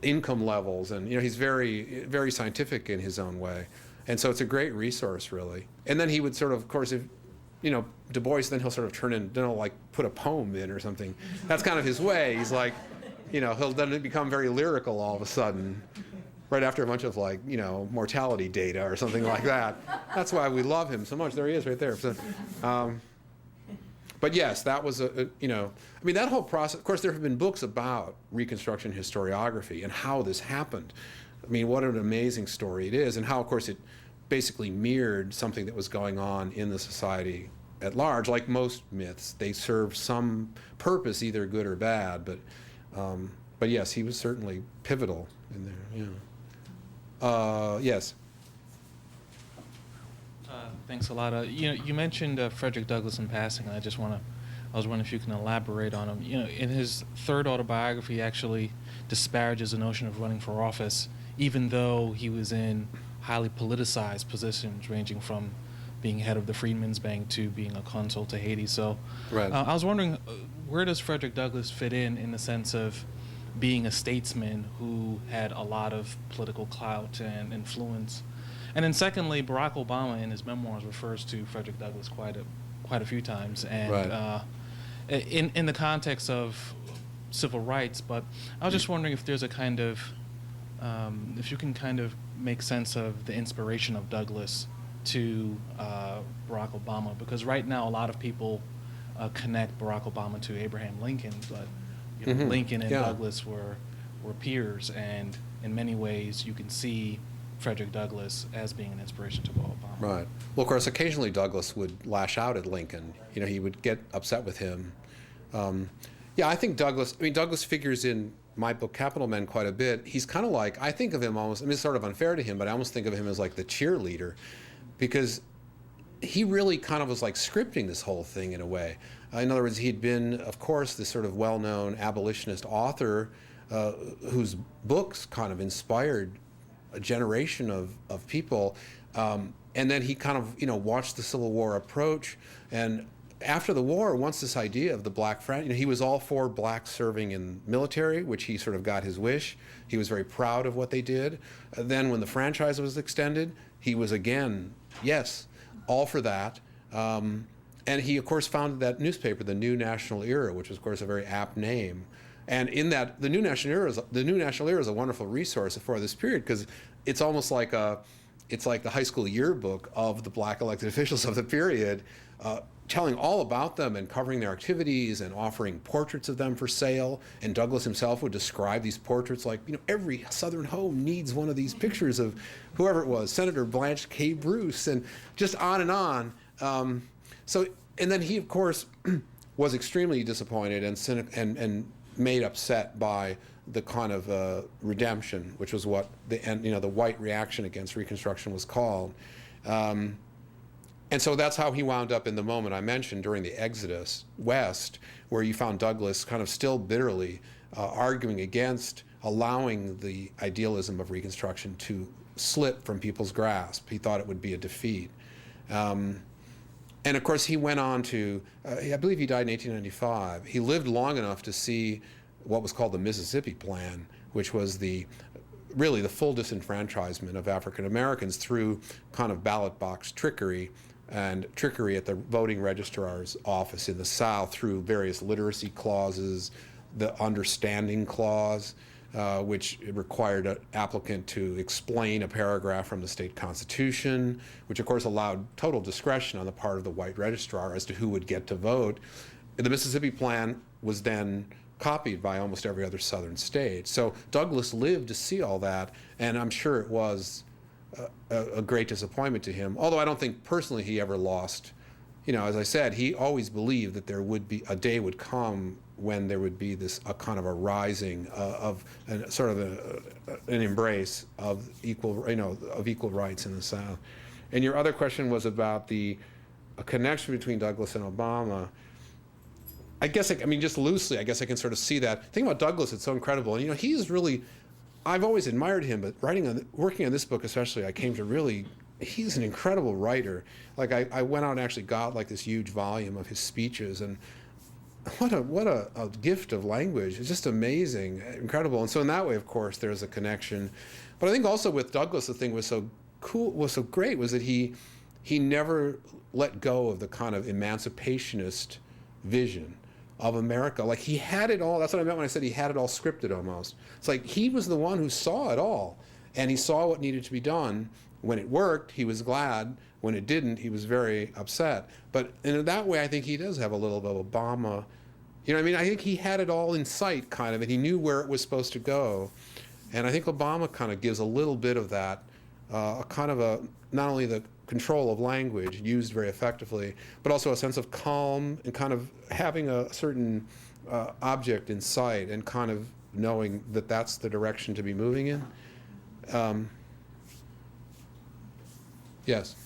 income levels, and, he's very, very scientific in his own way. And so it's a great resource, really. And then he would sort of course, if, Du Bois, then he'll sort of turn in, like put a poem in or something. That's kind of his way. He's like, he'll then become very lyrical all of a sudden, right after a bunch of, like, mortality data or something like that. That's why we love him so much. There he is right there. So, but yes, that was that whole process. Of course, there have been books about Reconstruction historiography and how this happened. I mean, what an amazing story it is, and how, of course, it basically mirrored something that was going on in the society at large. Like most myths, they serve some purpose, either good or bad. But yes, he was certainly pivotal in there. Yeah. Yes. Thanks a lot. You mentioned Frederick Douglass in passing, and I was wondering if you can elaborate on him. In his third autobiography, he actually disparages the notion of running for office, even though he was in highly politicized positions, ranging from being head of the Freedmen's Bank to being a consul to Haiti. So right. I was wondering, where does Frederick Douglass fit in the sense of being a statesman who had a lot of political clout and influence? And then secondly, Barack Obama in his memoirs refers to Frederick Douglass quite a few times, and right. In the context of civil rights. But I was just wondering if there's a kind of, if you can kind of make sense of the inspiration of Douglass to Barack Obama, because right now a lot of people connect Barack Obama to Abraham Lincoln, but Lincoln and Douglass were peers, and in many ways you can see Frederick Douglass as being an inspiration to Obama. Right. Well, of course, occasionally Douglass would lash out at Lincoln. He would get upset with him. I think Douglass figures in my book, Capital Men, quite a bit. He's kind of like, I think of him almost, it's sort of unfair to him, but I almost think of him as like the cheerleader, because he really kind of was like scripting this whole thing in a way. In other words, he'd been, of course, this sort of well-known abolitionist author whose books kind of inspired a generation of people. And then he kind of, watched the Civil War approach. And after the war, once this idea of the black franchise, he was all for blacks serving in military, which he sort of got his wish. He was very proud of what they did. Then when the franchise was extended, he was again, yes, all for that. And he, of course, founded that newspaper, the New National Era, which was, of course, a very apt name. And in that, the New National Era is a wonderful resource for this period, because it's almost like it's like the high school yearbook of the black elected officials of the period, telling all about them and covering their activities and offering portraits of them for sale. And Douglass himself would describe these portraits like, every Southern home needs one of these pictures of whoever it was, Senator Blanche K. Bruce, and just on and on. And then he, of course, was extremely disappointed and made upset by the kind of redemption, which was what the white reaction against Reconstruction was called. And so that's how he wound up in the moment I mentioned during the Exodus West, where you found Douglass kind of still bitterly arguing against allowing the idealism of Reconstruction to slip from people's grasp. He thought it would be a defeat. And of course, he went on to, I believe he died in 1895. He lived long enough to see what was called the Mississippi Plan, which was really the full disenfranchisement of African Americans through kind of ballot box trickery and trickery at the voting registrar's office in the South through various literacy clauses, the understanding clause, which required an applicant to explain a paragraph from the state constitution, which of course allowed total discretion on the part of the white registrar as to who would get to vote. The Mississippi Plan was then copied by almost every other southern state. So Douglass lived to see all that, and I'm sure it was a great disappointment to him, although I don't think personally he ever lost. You know, as I said, he always believed that there would be a day would come when there would be a kind of a rising of sort of an embrace of equal rights in the South. And your other question was about a connection between Douglass and Obama. I guess, just loosely, I guess I can sort of see that. The thing about Douglass, it's so incredible. And, he's really, I've always admired him, but working on this book especially, I came to really, he's an incredible writer. Like, I went out and actually got like this huge volume of his speeches, and what a gift of language. It's just amazing, incredible. And so in that way, of course, there's a connection. But I think also with Douglass, the thing was so great was that he never let go of the kind of emancipationist vision of America. Like, he had it all. That's what I meant when I said he had it all scripted almost. It's like he was the one who saw it all, and he saw what needed to be done. When it worked, he was glad. When it didn't, he was very upset. But in that way, I think he does have a little bit of Obama. I think he had it all in sight, kind of, and he knew where it was supposed to go. And I think Obama kind of gives a little bit of that, not only the control of language used very effectively, but also a sense of calm and kind of having a certain object in sight and kind of knowing that that's the direction to be moving in. Yes.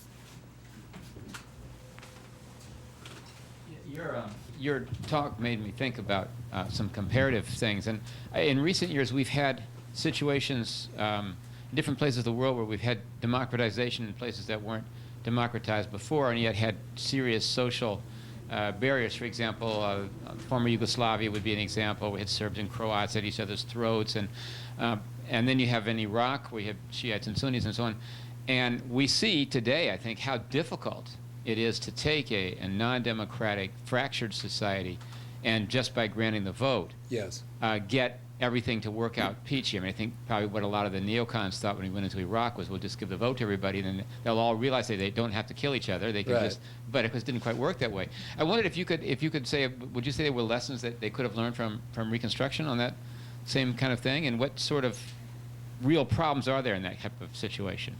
Your talk made me think about some comparative things. And in recent years, we've had situations in different places of the world where we've had democratization in places that weren't democratized before, and yet had serious social barriers. For example, former Yugoslavia would be an example. We had Serbs and Croats at each other's throats. And then you have in Iraq, we have Shiites and Sunnis and so on. And we see today, I think, how difficult it is to take a non-democratic, fractured society and just by granting the vote, yes, get everything to work out peachy. I think probably what a lot of the neocons thought when we went into Iraq was, we'll just give the vote to everybody, and then they'll all realize they don't have to kill each other. They can just, but it didn't quite work that way. I wondered if you could say, would you say there were lessons that they could have learned from Reconstruction on that same kind of thing, and what sort of real problems are there in that type of situation?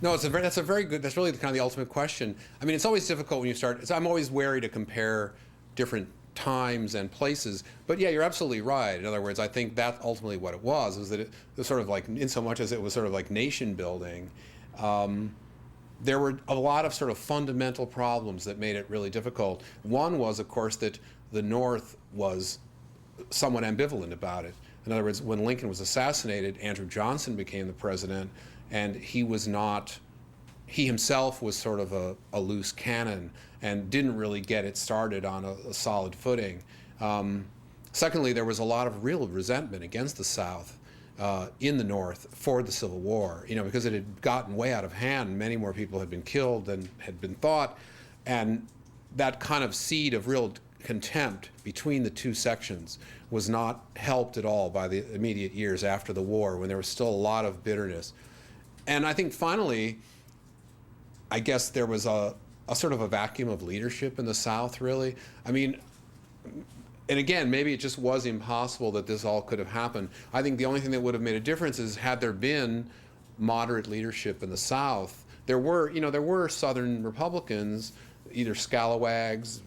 No, that's really kind of the ultimate question. It's always difficult when you start. I'm always wary to compare different times and places. But yeah, you're absolutely right. In other words, I think that's ultimately what it was that it was sort of like, in so much as it was sort of like nation building, there were a lot of sort of fundamental problems that made it really difficult. One was, of course, that the North was somewhat ambivalent about it. In other words, when Lincoln was assassinated, Andrew Johnson became the president, and he himself was sort of a loose cannon and didn't really get it started on a solid footing. Secondly, there was a lot of real resentment against the South in the North for the Civil War, because it had gotten way out of hand. Many more people had been killed than had been thought, and that kind of seed of real contempt between the two sections was not helped at all by the immediate years after the war, when there was still a lot of bitterness. And I think finally, I guess there was a sort of a vacuum of leadership in the South, really. And again, maybe it just was impossible that this all could have happened. I think the only thing that would have made a difference is had there been moderate leadership in the South. There were Southern Republicans, either scalawags,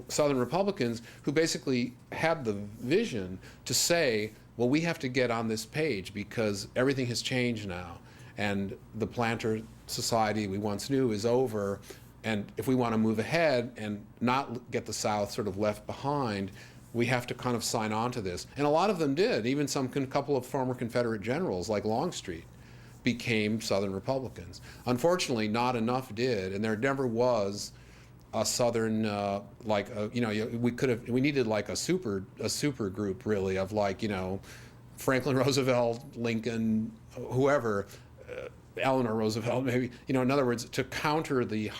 Southern Republicans, who basically had the vision to say, well, we have to get on this page because everything has changed now. And the planter society we once knew is over, And if we want to move ahead and not get the South sort of left behind, we have to kind of sign on to this. And a lot of them did. Even couple of former Confederate generals like Longstreet became Southern Republicans. Unfortunately, not enough did, and there never was a Southern we needed like a super group really of Franklin Roosevelt, Lincoln, whoever, Eleanor Roosevelt maybe, in other words, to counter the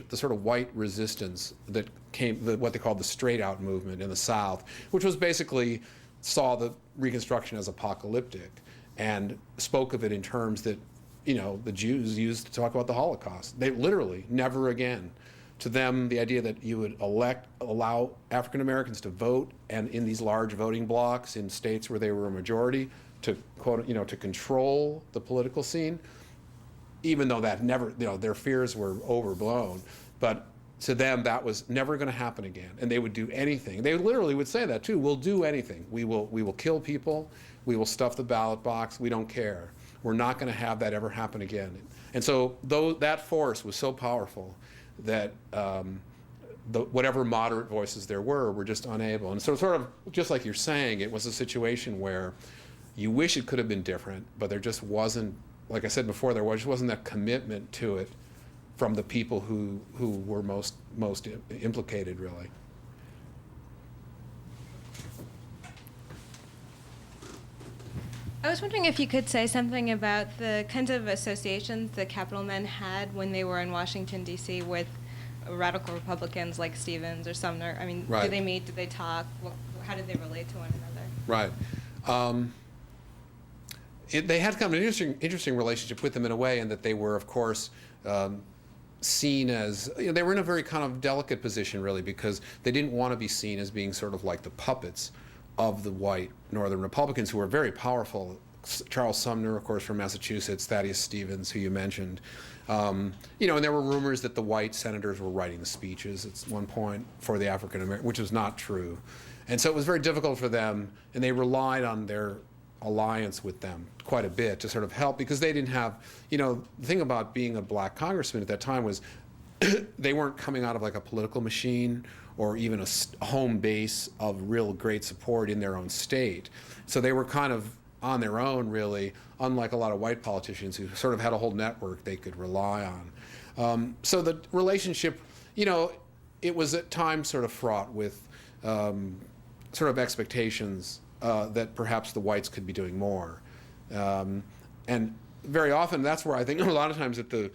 sort of white resistance that came, what they called the straight out movement in the South, which was basically saw the Reconstruction as apocalyptic and spoke of it in terms that, the Jews used to talk about the Holocaust. They literally, never again. To them, the idea that you would allow African Americans to vote, and in these large voting blocks in states where they were a majority, to to control the political scene, even though that never, their fears were overblown, but to them that was never going to happen again, and they would do anything. They literally would say that too. We'll do anything. We will kill people. We will stuff the ballot box. We don't care. We're not going to have that ever happen again. And so that force was so powerful that whatever moderate voices there were just unable. And so sort of, just like you're saying, it was a situation where you wish it could have been different, but there just wasn't, like I said before, just wasn't that commitment to it from the people who were most implicated, really. I was wondering if you could say something about the kinds of associations the Capital Men had when they were in Washington, D.C. with radical Republicans like Stevens or Sumner. I mean, Right. Did they meet? Did they talk? How did they relate to one another? Right. They had kind of an interesting relationship with them in a way, in that they were, of course, seen as, they were in a very kind of delicate position, really, because they didn't want to be seen as being sort of like the puppets of the white Northern Republicans, who were very powerful. Charles Sumner, of course, from Massachusetts, Thaddeus Stevens, who you mentioned. And there were rumors that the white senators were writing the speeches at one point for the African American, which was not true. And so it was very difficult for them, and they relied on their alliance with them quite a bit to sort of help, because they didn't have, the thing about being a black congressman at that time was they weren't coming out of like a political machine or even a home base of real great support in their own state. So they were kind of on their own, really, unlike a lot of white politicians who sort of had a whole network they could rely on. So the relationship, it was at times sort of fraught with sort of expectations that perhaps the whites could be doing more. And very often, that's where I think a lot of times that the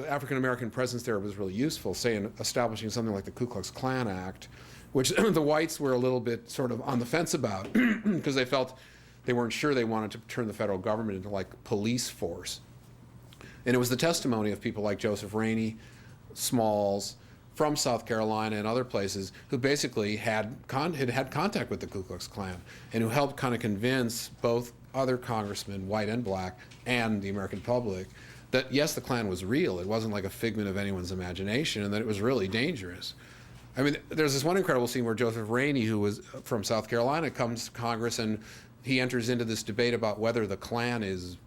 African American presence there was really useful, say in establishing something like the Ku Klux Klan Act, which the whites were a little bit sort of on the fence about because they felt they weren't sure they wanted to turn the federal government into like police force. And it was the testimony of people like Joseph Rainey, Smalls, from South Carolina and other places, who basically had contact with the Ku Klux Klan, and who helped kind of convince both other congressmen, white and black, and the American public that yes, the Klan was real. It wasn't like a figment of anyone's imagination, and that it was really dangerous. I mean, there's this one incredible scene where Joseph Rainey, who was from South Carolina, comes to Congress, and he enters into this debate about whether the Klan is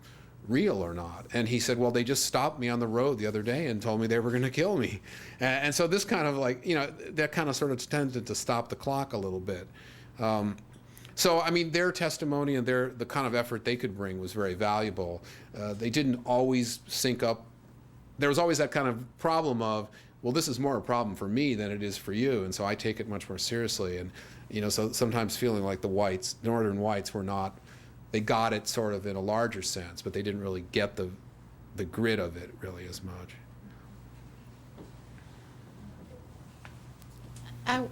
real or not. And he said, well, they just stopped me on the road the other day and told me they were going to kill me. And so this kind of like, that kind of sort of tended to stop the clock a little bit. So, I mean, their testimony and the kind of effort they could bring was very valuable. They didn't always sync up. There was always that kind of problem of, well, this is more a problem for me than it is for you, and so I take it much more seriously. And, so sometimes feeling like the whites, Northern whites, were not, they got it sort of in a larger sense, but they didn't really get the grit of it really as much.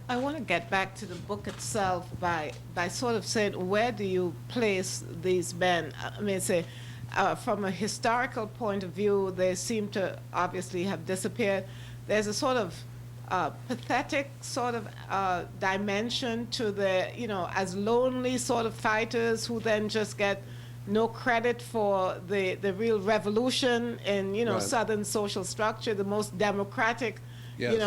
I want to get back to the book itself by sort of saying, where do you place these men? I mean, say, from a historical point of view, they seem to obviously have disappeared. There's a sort of pathetic sort of dimension to the, as lonely sort of fighters who then just get no credit for the real revolution in, Right. Southern social structure, the most democratic, Yes.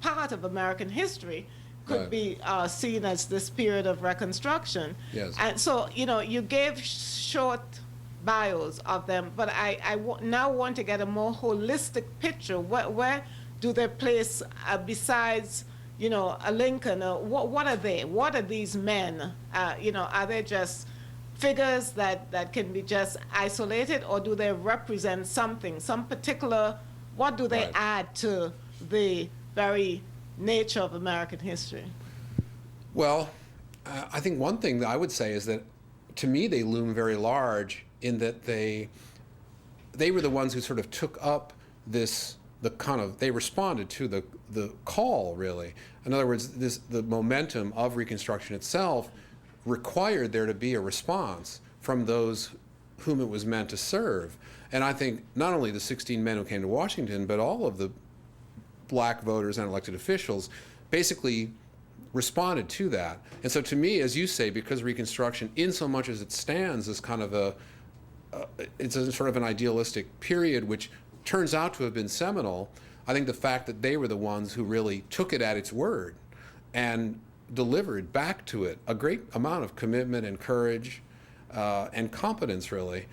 part of American history could Right. be seen as this period of Reconstruction. Yes. And so, you gave short bios of them, but I now want to get a more holistic picture. Where do they place, besides, you know, a Lincoln? What are they? What are these men? You know, are they just figures that can be just isolated, or do they represent something, some particular, what do they add to the very nature of American history? Well, I think one thing that I would say is that, to me, they loom very large in that they were the ones who sort of took up they responded to the call, really. In other words, the momentum of Reconstruction itself required there to be a response from those whom it was meant to serve. And I think not only the 16 men who came to Washington, but all of the black voters and elected officials basically responded to that. And so to me, as you say, because Reconstruction, in so much as it stands as kind of it's a sort of an idealistic period which turns out to have been seminal, I think the fact that they were the ones who really took it at its word and delivered back to it a great amount of commitment and courage and competence, really.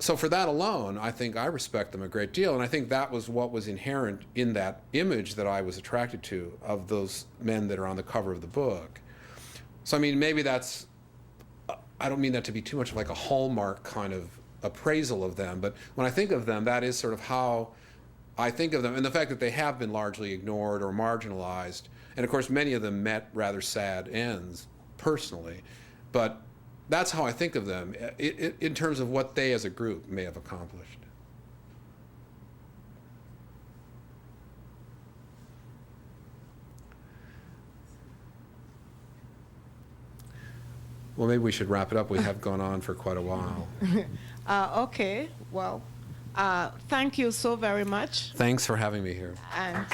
So for that alone, I think I respect them a great deal, and I think that was what was inherent in that image that I was attracted to of those men that are on the cover of the book. So I mean, maybe that's, I don't mean that to be too much like a hallmark kind of appraisal of them, but when I think of them, that is sort of how I think of them, and the fact that they have been largely ignored or marginalized. And of course, many of them met rather sad ends, personally. But that's how I think of them, in terms of what they as a group may have accomplished. Well, maybe we should wrap it up. We have gone on for quite a while. Okay, well, thank you so very much. Thanks for having me here. And